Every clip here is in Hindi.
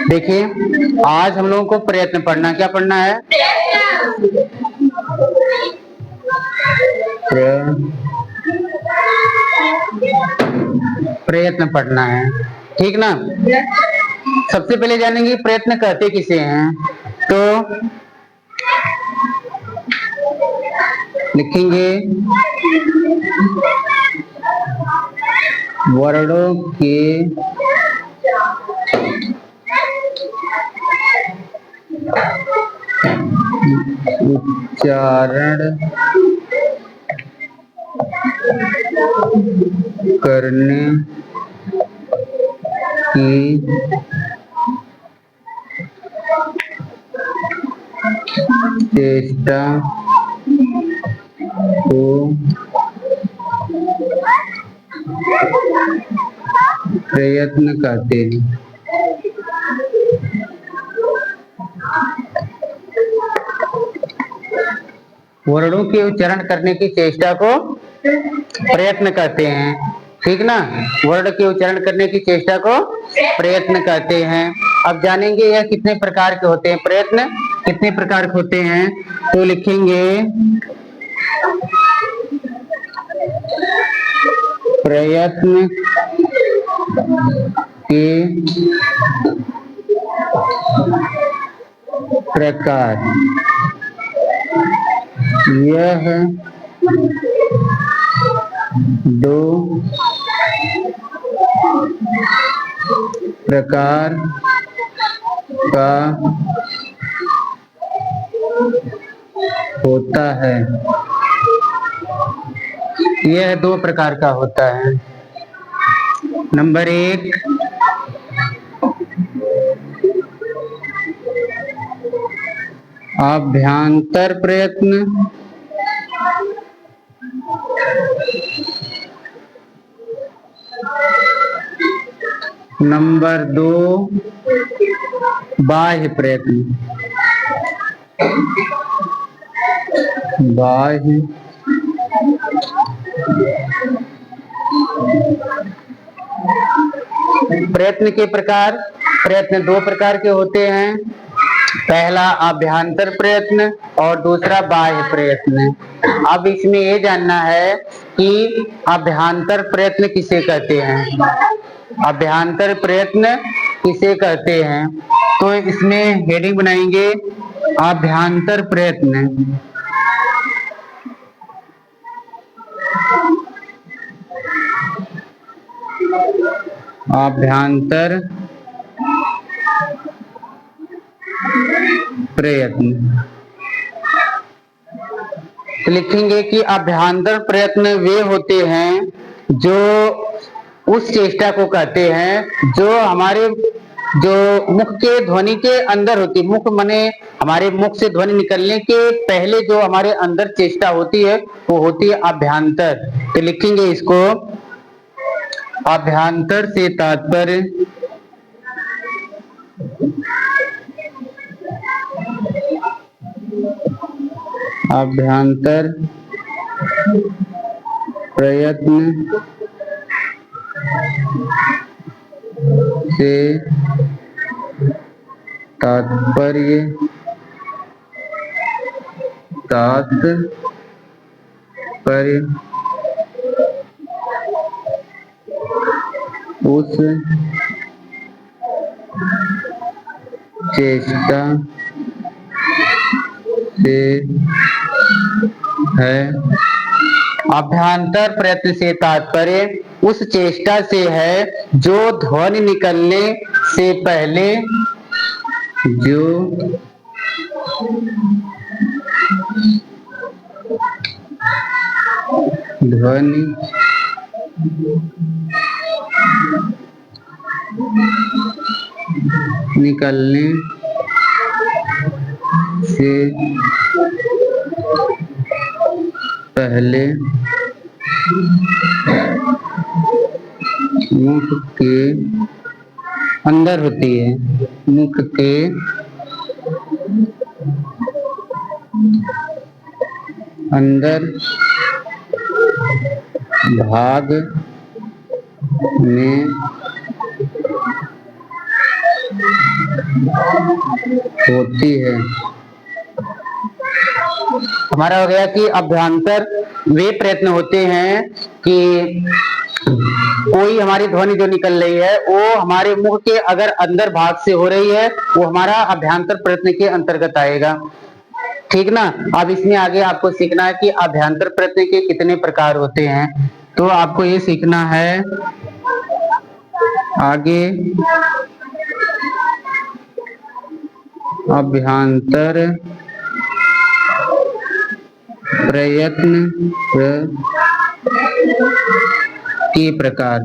देखिए, आज हम लोगों को प्रयत्न पढ़ना, क्या पढ़ना है? प्रयत्न पढ़ना है, ठीक ना। सबसे पहले जानेंगे प्रयत्न कहते किसे हैं। तो लिखेंगे वर्णों के उच्चारण करने की चेष्टा को प्रयत्न कहते हैं। वर्णों के उच्चारण करने की चेष्टा को प्रयत्न कहते हैं, ठीक ना। वर्ण के उच्चारण करने की चेष्टा को प्रयत्न कहते हैं। अब जानेंगे यह कितने प्रकार के होते हैं, प्रयत्न कितने प्रकार के होते हैं। तो लिखेंगे प्रयत्न के प्रकार, यह दो प्रकार का होता है। यह दो प्रकार का होता है। नंबर 1, अभ्यांतर प्रयत्न। नंबर 2, बाह्य प्रयत्न। बाह्य प्रयत्न के प्रकार, प्रयत्न दो प्रकार के होते हैं। पहला अभ्यांतर प्रयत्न और दूसरा बाह्य प्रयत्न। अब इसमें ये जानना है कि अभ्यांतर प्रयत्न किसे कहते हैं, अभ्यांतर प्रयत्न किसे कहते हैं। तो इसमें हेडिंग बनाएंगे अभ्यांतर प्रयत्न। अभ्यांतर प्रयत्न तो लिखेंगे कि अभ्यांतर प्रयत्न वे होते हैं जो उस चेष्टा को कहते हैं जो हमारे जो मुख के ध्वनि के अंदर होती है। मुख माने हमारे मुख से ध्वनि निकलने के पहले जो हमारे अंदर चेष्टा होती है वो होती है अभ्यांतर। तो लिखेंगे इसको अभ्यांतर से तात्पर्य अभ्यांतर प्रयत्न से तात्पर्य उस चेष्टा से है। अभ्यांतर प्रयत्न से तात्पर्य उस चेष्टा से है जो ध्वनि निकलने से पहले ध्वनि निकलने से पहले मुख के अंदर होती है, मुख के अंदर भाग में होती है। हमारा हो गया कि अभ्यंतर वे प्रयत्न होते हैं कि कोई हमारी ध्वनि जो निकल रही है वो हमारे मुंह के अगर अंदर भाग से हो रही है, वो हमारा अभ्यंतर प्रयत्न के अंतर्गत आएगा। ठीक ना। अब इसमें आगे आपको सीखना है कि अभ्यंतर प्रयत्न के कितने प्रकार होते हैं। तो आपको ये सीखना है आगे अभ्यंतर प्रयत्न के प्रकार।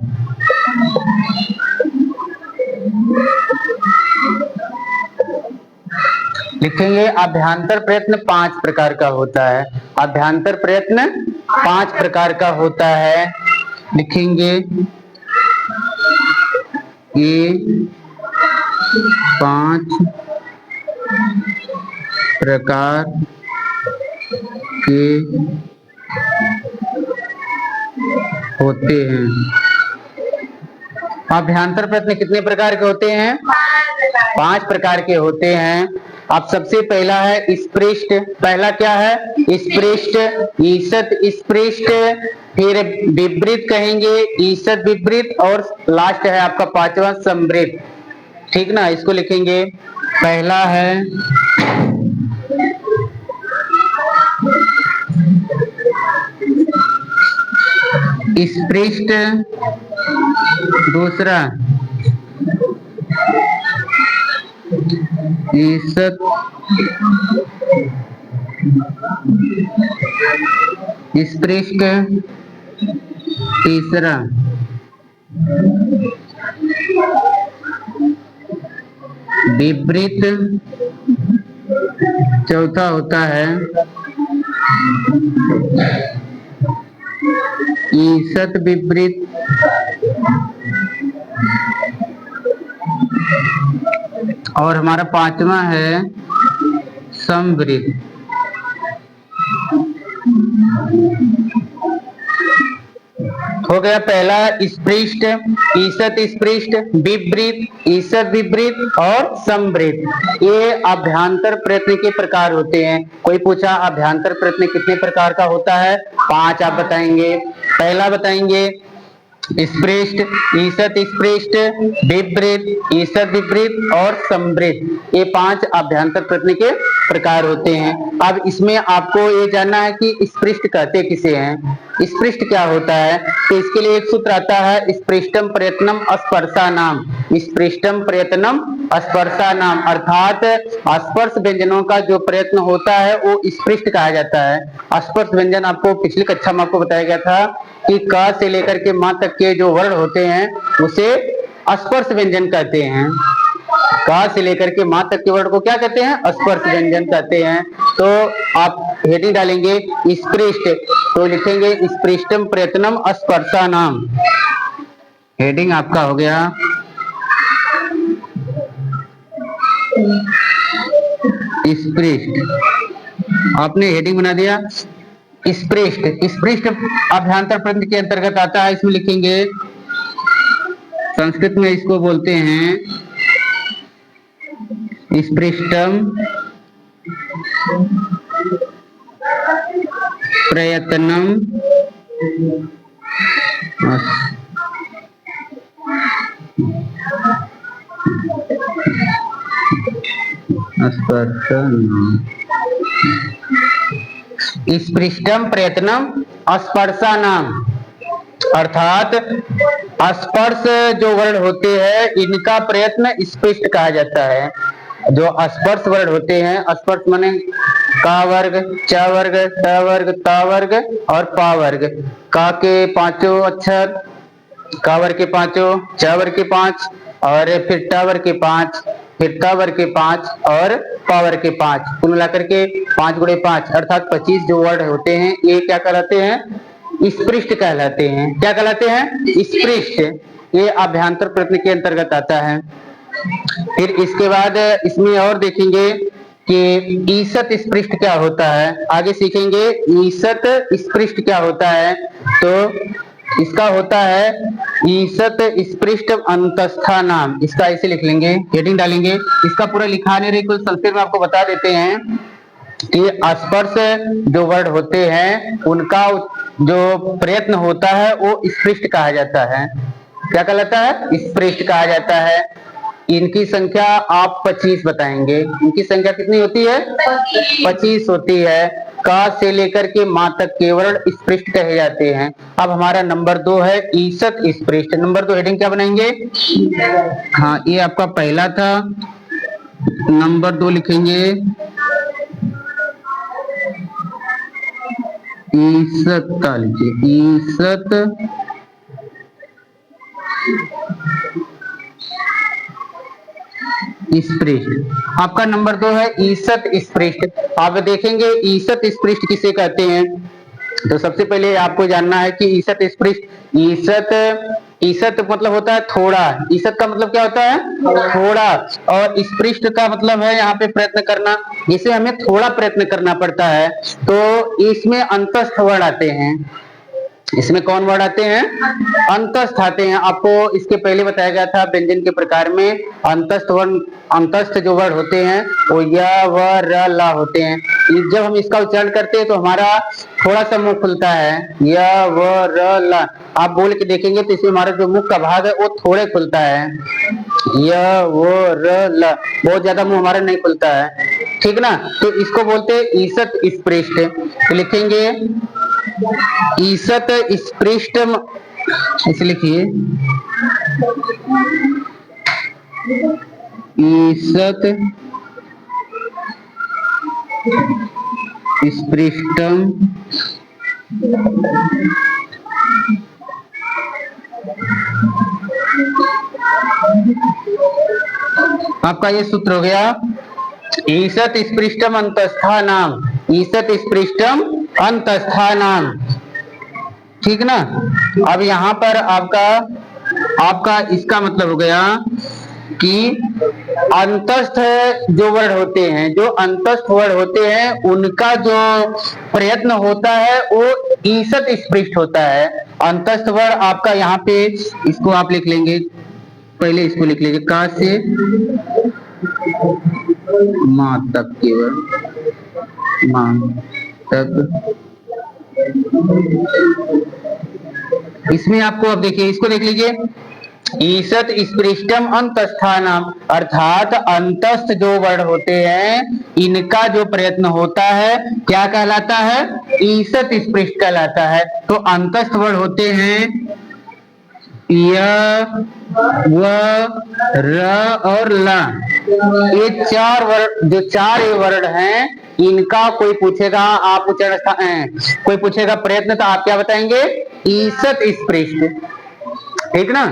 लिखेंगे अभ्यंतर प्रयत्न 5 प्रकार का होता है। अभ्यंतर प्रयत्न 5 प्रकार का होता है। लिखेंगे ये 5 प्रकार के होते हैं। अभ्यंतर प्रयत्न कितने प्रकार के होते हैं? 5 प्रकार के होते हैं। अब सबसे पहला है स्पृष्ट। पहला क्या है? स्पृष्ट, ईषत स्पृष्ट, फिर विपरीत कहेंगे, ईषत विपरीत, और लास्ट है आपका 5वां समृद्ध। ठीक ना। इसको लिखेंगे। पहला है स्पृष्ट, दूसरा ईषत स्पृष्ट, तीसरा विपरीत, चौथा होता है ईषत विपरीत, और हमारा 5वां है समवृत्त। हो गया पहला स्पृष्ट, ईषत स्पृष्ट, विपरीत, ईषत विपरीत और समवृत्त। ये अभ्यंतर प्रयत्न के प्रकार होते हैं। कोई पूछा अभ्यंतर प्रयत्न कितने प्रकार का होता है? 5 आप बताएंगे। पहला बताएंगे स्पृष्ट, ईषत स्पृष्ट, विपरीत, ईषत विपरीत और समवृत्त। ये 5 अभ्यंतर प्रयत्न के प्रकार होते हैं। अब इसमें आपको ये जानना है कि स्पृष्ट कहते किसे हैं। स्पृष्ट क्या होता है? तो इसके लिए एक सूत्र आता है स्पृष्टम प्रयत्नम स्पर्शानाम। स्पृष्टम प्रयत्नम स्पर्शानाम, अर्थात स्पर्श व्यंजनों का जो प्रयत्न होता है वो स्पृष्ट कहा जाता है। स्पर्श व्यंजन आपको पिछली कक्षा में आपको बताया गया था कि क से लेकर के मां तक के जो वर्ण होते हैं उसे स्पर्श व्यंजन कहते हैं। क से लेकर के मां तक के वर्ण को क्या कहते हैं? स्पर्श व्यंजन कहते हैं। तो आप हेडिंग डालेंगे स्पृष्ट, तो लिखेंगे स्पृष्टम प्रयत्नम स्पर्शानाम। हेडिंग आपका हो गया स्पृष्ट। आपने हेडिंग बना दिया स्पृष्ट। स्पृष्ट अभ्यंतर प्रयत्न के अंतर्गत आता है। इसमें लिखेंगे, संस्कृत में इसको बोलते हैं स्पृष्टम प्रयत्नम स्पृष्टम प्रयत्नम स्पर्शानाम, अर्थात स्पर्श जो वर्ण होते हैं इनका प्रयत्न स्पृष्ट कहा जाता है। जो स्पर्श वर्ण होते हैं, स्पर्श माने का वर्ग, च वर्ग, ट वर्ग, ता वर्ग और पा वर्ग। का के 5 अक्षर, का वर्ग के 5, च वर्ग के 5, और फिर ट वर्ग के 5, फिर ता वर्ग के 5 और पा वर्ग के 5, कुल मिलाकर के 5 गुणे 5 अर्थात 25 जो वर्ण होते हैं ये क्या कहलाते हैं? स्पृष्ट कहलाते हैं। क्या कहलाते हैं? स्पृष्ट। ये अभ्यंतर प्रयत्न के अंतर्गत आता है। फिर इसके बाद इसमें और देखेंगे कि ईषत स्पृष्ट क्या होता है। आगे सीखेंगे ईषत स्पृष्ट क्या होता है। तो इसका होता है ईसत स्पृष्ट अंतस्था नाम। इसका ऐसे लिख लेंगे, हेडिंग डालेंगे। इसका पूरा लिखा नहीं रही, कुछ संक्षेप में आपको बता देते हैं कि स्पर्श जो वर्ड होते हैं उनका जो प्रयत्न होता है वो स्पृष्ट कहा जाता है। क्या कहलाता है? स्पृष्ट कहा जाता है। इनकी संख्या आप 25 बताएंगे। इनकी संख्या कितनी होती है? 25 होती है। का से लेकर के मां तक के वर्ण स्पृष्ट कहे जाते हैं। अब हमारा नंबर 2 है ईसत स्पृष्ट। नंबर 2 हेडिंग क्या बनाएंगे? हाँ, ये आपका पहला था। नंबर 2 लिखेंगे ईसत का, लिखिए ईसत स्पृष्ट। आपका नंबर 2 है ईसत स्पृष्ट। आप देखेंगे ईसत स्पृष्ट किसे कहते हैं, तो सबसे पहले आपको जानना है कि ईसत स्पृष्ट, ईसत मतलब होता है थोड़ा। ईसत का मतलब क्या होता है? थोड़ा। और स्पृष्ट का मतलब है यहाँ पे प्रयत्न करना। जिसे हमें थोड़ा प्रयत्न करना पड़ता है तो इसमें अंतस्थ वर्ण आते हैं। इसमें कौन वर्ड आते हैं? अंतस्थ आते हैं। आपको इसके पहले बताया गया था व्यंजन के प्रकार में अंतस्थ वर्ण, अंतस्थ जो वर्ड होते हैं वो य व र ला होते हैं। जब हम इसका उच्चारण करते हैं तो हमारा थोड़ा सा मुंह खुलता है, य व र ला। आप बोल के देखेंगे तो इसमें हमारा जो मुख का भाग है वो थोड़े खुलता है, य व र ला। बहुत ज्यादा मुंह हमारा नहीं खुलता है, ठीक ना। तो इसको बोलते हैं ईसत स्पृष्ट। तो लिखेंगे ईसत स्पृष्ट, इसे लिखिए ईसत स्पृष्टम आपका ये सूत्र हो गया ईसत स्पृष्टम अंतस्था नाम। ईसत स्पृष्टम अंतस्था नाम, ठीक ना। अब यहाँ पर आपका इसका मतलब हो गया कि अंतस्थ जो वर्ड होते हैं, जो अंतस्थ वर्ड होते हैं उनका जो प्रयत्न होता है वो ईसत स्पृष्ट होता है। अंतस्थ वर्ड आपका यहाँ पे, इसको आप लिख लेंगे, पहले इसको लिख लीजिए, का से मां तक के वर्ड, मां तक। इसमें आपको अब देखिए, इसको देख लीजिए, ईसत स्पृष्टम अंतस्थानम, अर्थात अंतस्थ जो वर्ण होते हैं इनका जो प्रयत्न होता है क्या कहलाता है? ईसत स्पृष्ट कहलाता है। तो अंतस्थ वर्ण होते हैं य, व, र और ल। ये चार वर्ण, जो चार ये वर्ण हैं, इनका कोई पूछेगा आप उच्चारण, कोई पूछेगा प्रयत्न, तो आप क्या बताएंगे? ईसत स्पृष्ट, ठीक ना।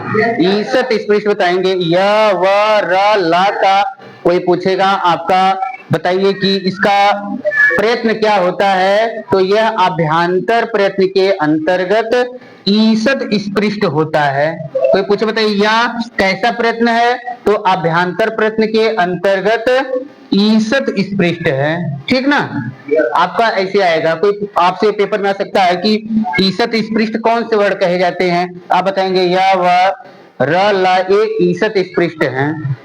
ईसत स्पृष्ट बताएंगे। य व र ला का कोई पूछेगा आपका बताइए कि इसका प्रयत्न क्या होता है, तो यह अभ्यांतर प्रयत्न के अंतर्गत ईसत स्पृष्ट होता है। कोई पूछे बताइए या कैसा प्रयत्न है, तो अभ्यांतर प्रयत्न के अंतर्गत ईसत स्पृष्ट है, ठीक ना। आपका ऐसे आएगा, कोई आपसे पेपर में आ सकता है कि ईसत स्पृष्ट कौन से वर्ड कहे जाते हैं, आप बताएंगे या व र ला, ये ईसत स्पृष्ट हैं।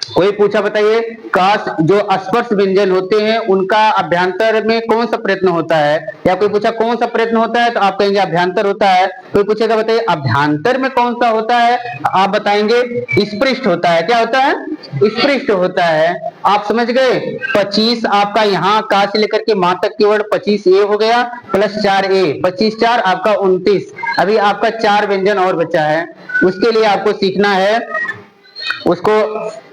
कोई पूछा बताइए का जो स्पर्श व्यंजन होते हैं उनका अभ्यांतर में कौन सा प्रयत्न होता है, या कोई पूछा कौन सा प्रयत्न होता है, तो आप कहेंगे अभ्यांतर होता है। कोई पूछेगा बताइए अभ्यांतर में कौन सा होता है, आप बताएंगे स्पृष्ट होता है। क्या होता है? स्पृष्ट होता है। आप समझ गए। 25 आपका यहाँ का से लेकर के मां तक केवल 25 ए हो गया प्लस 4 ए, 25 4 आपका 29। अभी आपका 4 व्यंजन और बचा है, उसके लिए आपको सीखना है। उसको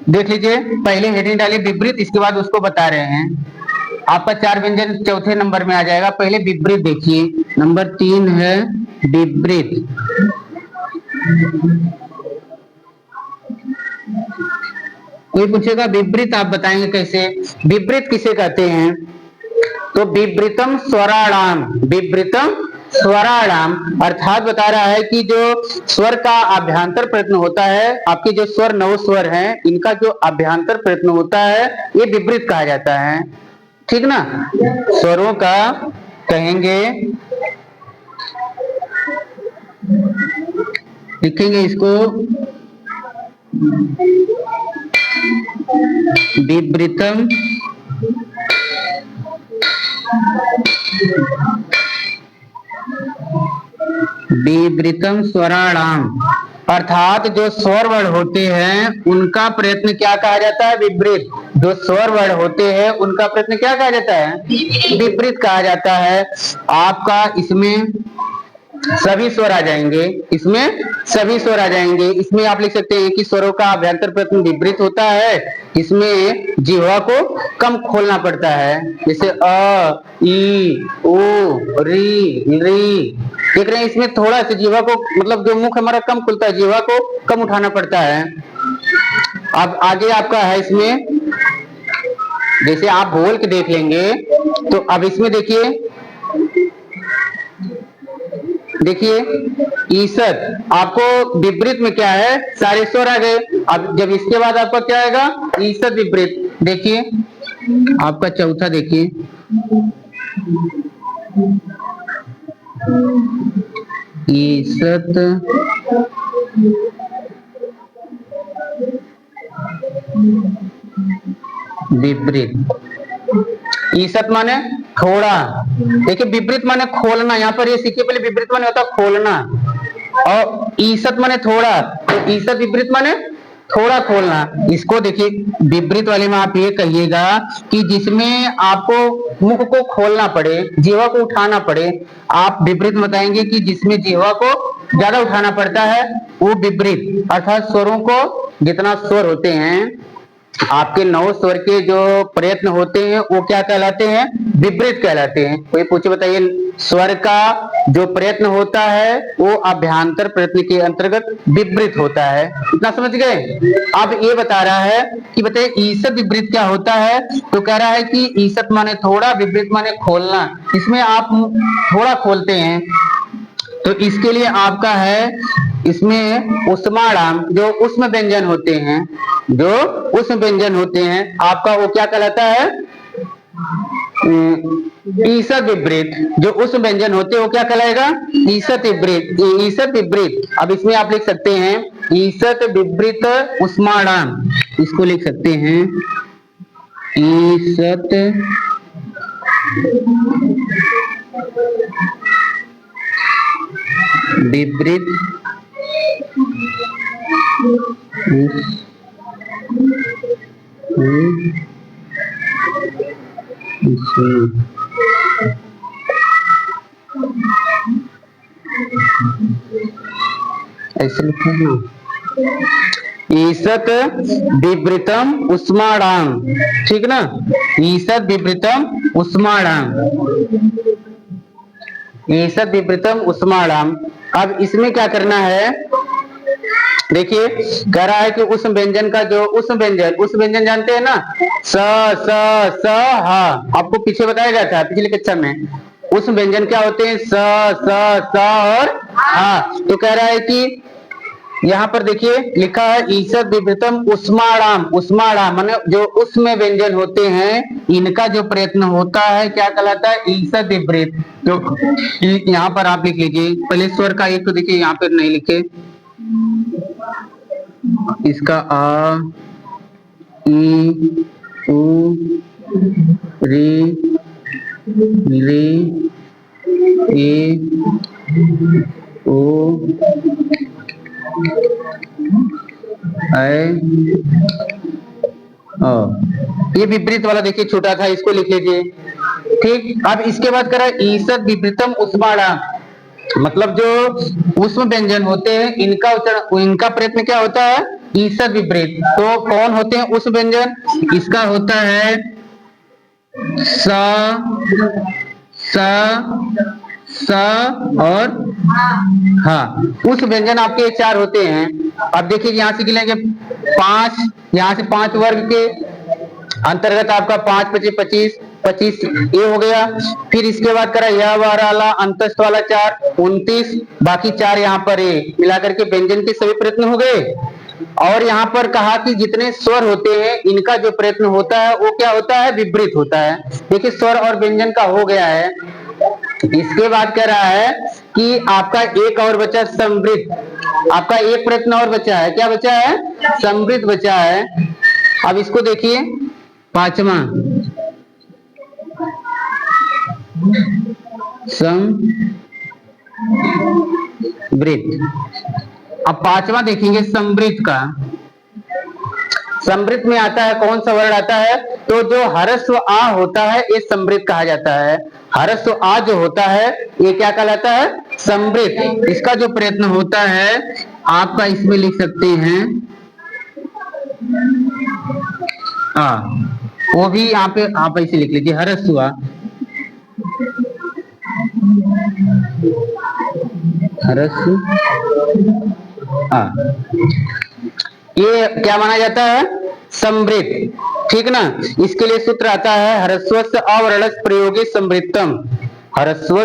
देख लीजिए, पहले हेडिंग डालिए विपरीत, इसके बाद उसको बता रहे हैं। आपका 4 व्यंजन चौथे नंबर में आ जाएगा। पहले विपरीत देखिए, नंबर 3 है विपरीत। कोई पूछेगा विपरीत, आप बताएंगे कैसे? विपरीत किसे कहते हैं, तो विपरीतम स्वराणाम, विपरीतम स्वराणाम, अर्थात बता रहा है कि जो स्वर का अभ्यांतर प्रयत्न होता है, आपके जो स्वर नव स्वर हैं इनका जो अभ्यांतर प्रयत्न होता है ये विपरीत कहा जाता है, ठीक ना। स्वरों का कहेंगे लिखेंगे इसको विवृतम विवृतम स्वराणाम, अर्थात जो स्वर वर्ण होते हैं उनका प्रयत्न क्या कहा जाता है? विवृत। जो स्वर वर्ण होते हैं उनका प्रयत्न क्या कहा जाता है? विवृत कहा जाता है। आपका इसमें सभी स्वर आ जाएंगे, इसमें सभी स्वर आ जाएंगे। इसमें आप लिख सकते हैं कि स्वरों का अभ्यंतर प्रयत्न विपरीत होता है। इसमें जिह्वा को कम खोलना पड़ता है, जैसे अ, ई, उ, री, री। देख रहे हैं, इसमें थोड़ा सा जिह्वा को, मतलब जो मुख हमारा कम खुलता है, जिह्वा को कम उठाना पड़ता है। अब आगे आपका है, इसमें जैसे आप बोल के देख लेंगे तो अब इसमें देखिए ईसत, आपको विपरीत में क्या है? सारे स्वर आ गए। अब जब इसके बाद आपका क्या आएगा? ईसत विपरीत। देखिए आपका चौथा, देखिए ईसत विपरीत। ईसत माने थोड़ा, देखिए विपरीत माने खोलना। यहाँ पर ये सीखिए, पहले विपरीत माने होता खोलना और ईसत माने थोड़ा, तो ईसत विपरीत माने थोड़ा खोलना। इसको देखिए विपरीत वाले में आप ये कहिएगा कि जिसमें आपको मुख को खोलना पड़े, जिह्वा को उठाना पड़े, आप विपरीत बताएंगे कि जिसमें जिह्वा को ज्यादा उठाना पड़ता है वो विपरीत। अर्थात स्वरों को, जितना स्वर होते हैं आपके 9 स्वर के जो प्रयत्न होते हैं वो क्या कहलाते हैं? विपरीत कहलाते हैं। कोई पूछे, बताइए, स्वर का जो प्रयत्न होता है वो अभ्यंतर प्रयत्न के अंतर्गत विपरीत होता है। इतना समझ गए? अब ये बता रहा है कि बताइए ईसत विपरीत क्या होता है? तो कह रहा है कि ईसत माने थोड़ा, विपरीत माने खोलना। इसमें आप थोड़ा खोलते हैं, तो इसके लिए आपका है, इसमें उस्माणाम, जो उष्म व्यंजन होते हैं, जो उष्म व्यंजन होते हैं, आपका वो क्या कहलाता है? ईसत विपरीत। जो उष्म व्यंजन होते हैं वो क्या कहलाएगा? ईसत विपरीत। ईसत विपरीत। अब इसमें आप लिख सकते हैं ईसत विपरीत उस्माणाम, इसको लिख सकते हैं ईसत विपरीत ऐसे लिखा है ना, ईसत विपरीतम उस्माणाम, ठीक ना? ईसत विपरीतम उस्माणाम, ईसत विपरीतम उस्माणाम। अब इसमें क्या करना है? देखिए कह रहा है कि उस व्यंजन का जो उस व्यंजन जानते हैं ना, स स स हा, आपको पीछे बताया गया था पिछले कक्षा में। उस व्यंजन क्या होते हैं? स स स और हा। तो कह रहा है कि यहाँ पर देखिए लिखा है ईसत विपरीतम उस्माणाम। उस्माणाम माने जो उसमें व्यंजन होते हैं, इनका जो प्रयत्न होता है क्या कहलाता है? ईसत विपरीत। तो यहाँ पर आप लिख लीजिए, पहले स्वर का एक तो देखिए यहाँ पर नहीं लिखे, इसका आ, ई, उ, री, री, ए, ओ, ये विपरीत वाला देखिए छोटा था, इसको लिख लीजिए। ठीक, अब इसके बाद करा ईसत विपरीतम उस्माणाम, मतलब जो उष्म व्यंजन होते हैं इनका इनका प्रयत्न क्या होता है? ईसत विपरीत। तो कौन होते हैं उष्म व्यंजन? इसका होता है सा, सा, स और हाँ। उस व्यंजन आपके 4 होते हैं। अब देखिए यहाँ से गिनेंगे 5, यहाँ से 5 वर्ग के अंतर्गत आपका 5 25 25 25 ये हो गया। फिर इसके बाद करा यह वाला अंतस्थ वाला 4 29, बाकी 4 यहाँ पर ये मिलाकर के व्यंजन के सभी प्रयत्न हो गए। और यहाँ पर कहा कि जितने स्वर होते हैं इनका जो प्रयत्न होता है वो क्या होता है? विपरीत होता है। देखिए स्वर और व्यंजन का हो गया है। इसके बाद कह रहा है कि आपका एक और बचा समृद्ध। आपका एक प्रयत्न और बचा है, क्या बचा है? समृद्ध बचा है। अब इसको देखिए, पांचवा समृद्ध। अब पांचवा देखेंगे समृद्ध का। समृद्ध में आता है, कौन सा वर्ण आता है? तो जो ह्रस्व आ होता है ये समृद्ध कहा जाता है। ह्रस्व आ जो होता है ये क्या कहलाता है? समृद्ध। इसका जो प्रयत्न होता है आपका इसमें लिख सकते हैं वो भी यहाँ पे आप ऐसे लिख लीजिए, ह्रस्व आ। ह्रस्व आ ये क्या माना जाता है? समृद्ध। ठीक ना? इसके लिए सूत्र आता है ह्रस्वस्य अवर्णस्य प्रयोगे समृद्धम। ह्रस्व